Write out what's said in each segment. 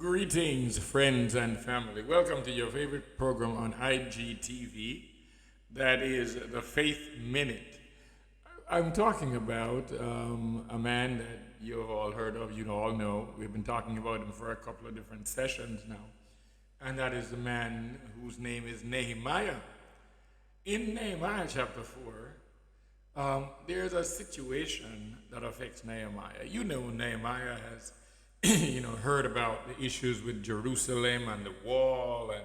Greetings, friends and family. Welcome to your favorite program on IGTV. That is the Faith Minute. I'm talking about a man that you've all heard of, you all know. We've been talking about him for a couple of different sessions now. And that is the man whose name is Nehemiah. In Nehemiah chapter 4, there's a situation that affects Nehemiah. You know, Nehemiah has heard about the issues with Jerusalem and the wall, and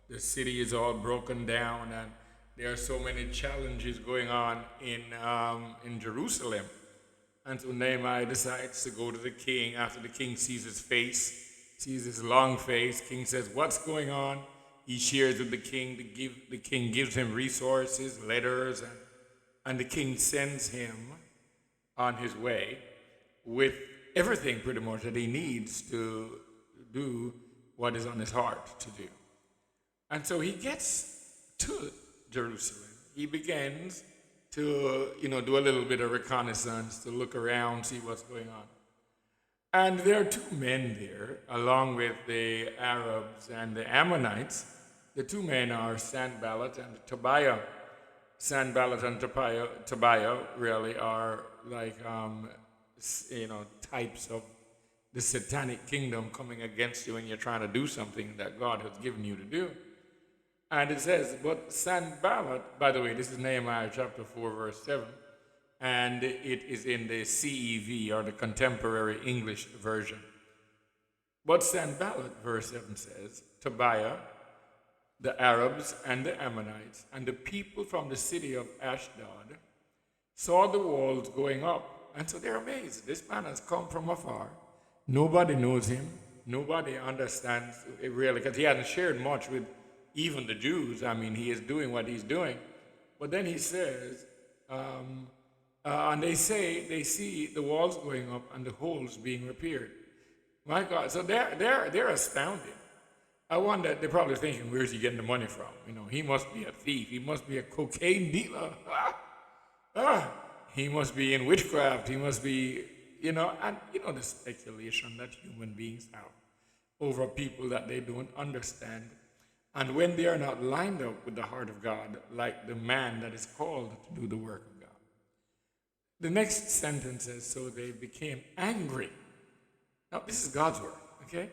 the city is all broken down, and there are so many challenges going on in Jerusalem. And so Nehemiah decides to go to the king after the king sees his face, sees his long face. King says, "What's going on?" He shares with the king. The king gives him resources, letters, and the king sends him on his way with everything pretty much that he needs to do what is on his heart to do. And so he gets to Jerusalem. He begins to, do a little bit of reconnaissance, to look around, see what's going on. And there are two men there, along with the Arabs and the Ammonites. The two men are Sanballat and Tobiah. Sanballat and Tobiah really are like, types of the satanic kingdom coming against you when you're trying to do something that God has given you to do. And it says, but Sanballat, by the way, this is Nehemiah chapter 4, verse 7, and it is in the CEV, or the Contemporary English Version. But Sanballat, verse 7 says, Tobiah, the Arabs and the Ammonites, and the people from the city of Ashdod saw the walls going up. And so they're amazed. This man has come from afar. Nobody knows him. Nobody understands it really, because he hasn't shared much with even the Jews. I mean, he is doing what he's doing. But then he says, and they say they see the walls going up and the holes being repaired. My God! So they're astounded. I wonder, they're probably thinking, where's he getting the money from? He must be a thief. He must be a cocaine dealer. He must be in witchcraft. He must be, the speculation that human beings have over people that they don't understand. And when they are not lined up with the heart of God, like the man that is called to do the work of God. The next sentence says, so they became angry. Now, this is God's word, okay?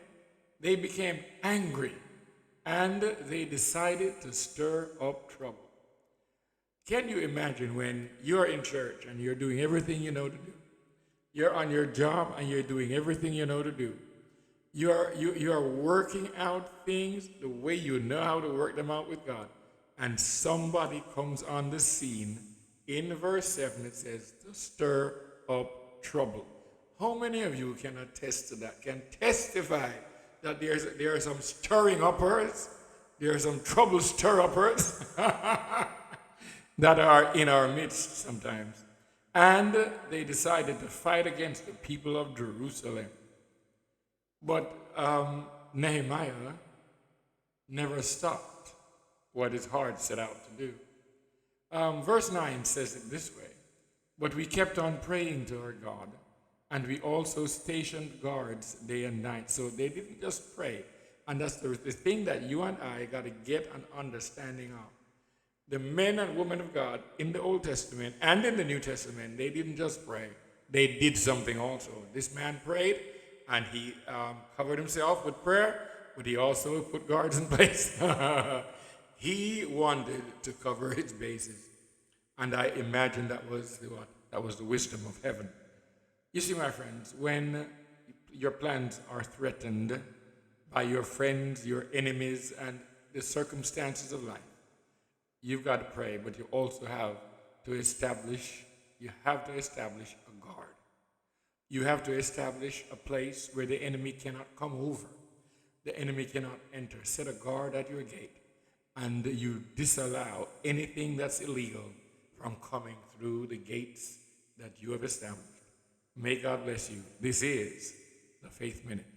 They became angry, and they decided to stir up trouble. Can you imagine when you're in church and you're doing everything you know to do? You're on your job and you're doing everything you know to do. You are working out things the way you know how to work them out with God. And somebody comes on the scene. In verse 7 it says, to stir up trouble. How many of you can attest to that? Can testify that there are some stirring uppers? There are some trouble stir uppers? that are in our midst sometimes. And they decided to fight against the people of Jerusalem. But Nehemiah never stopped what his heart set out to do. Verse 9 says it this way, but we kept on praying to our God, and we also stationed guards day and night. So they didn't just pray. And that's the thing that you and I got to get an understanding of. The men and women of God in the Old Testament and in the New Testament, they didn't just pray. They did something also. This man prayed, and he covered himself with prayer, but he also put guards in place. He wanted to cover his bases. And I imagine that was the wisdom of heaven. You see, my friends, when your plans are threatened by your friends, your enemies, and the circumstances of life, you've got to pray, but you also have to establish a guard. You have to establish a place where the enemy cannot come over. The enemy cannot enter. Set a guard at your gate, and you disallow anything that's illegal from coming through the gates that you have established. May God bless you. This is the Faith Minute.